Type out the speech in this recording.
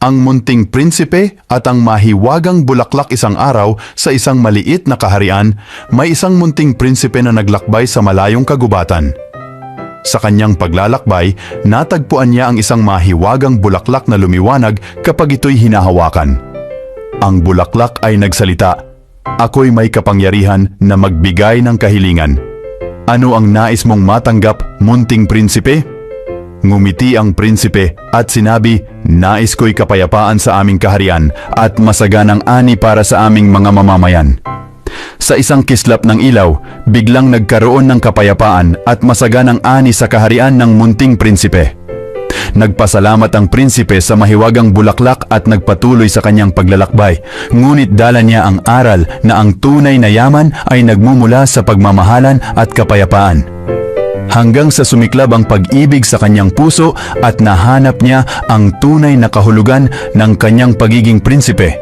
Ang munting prinsipe at ang mahiwagang bulaklak. Isang araw, sa isang maliit na kaharian, may isang munting prinsipe na naglakbay sa malayong kagubatan. Sa kanyang paglalakbay, natagpuan niya ang isang mahiwagang bulaklak na lumiwanag kapag ito'y hinahawakan. Ang bulaklak ay nagsalita, "Ako'y may kapangyarihan na magbigay ng kahilingan. Ano ang nais mong matanggap, munting prinsipe?" Ngumiti ang prinsipe at sinabi, "Nais ko'y kapayapaan sa aming kaharian at masaganang ani para sa aming mga mamamayan." Sa isang kislap ng ilaw, biglang nagkaroon ng kapayapaan at masaganang ani sa kaharian ng munting prinsipe. Nagpasalamat ang prinsipe sa mahiwagang bulaklak at nagpatuloy sa kanyang paglalakbay. Ngunit dala niya ang aral na ang tunay na yaman ay nagmumula sa pagmamahalan at kapayapaan. Hanggang sa sumiklab ang pag-ibig sa kanyang puso at nahanap niya ang tunay na kahulugan ng kanyang pagiging prinsipe.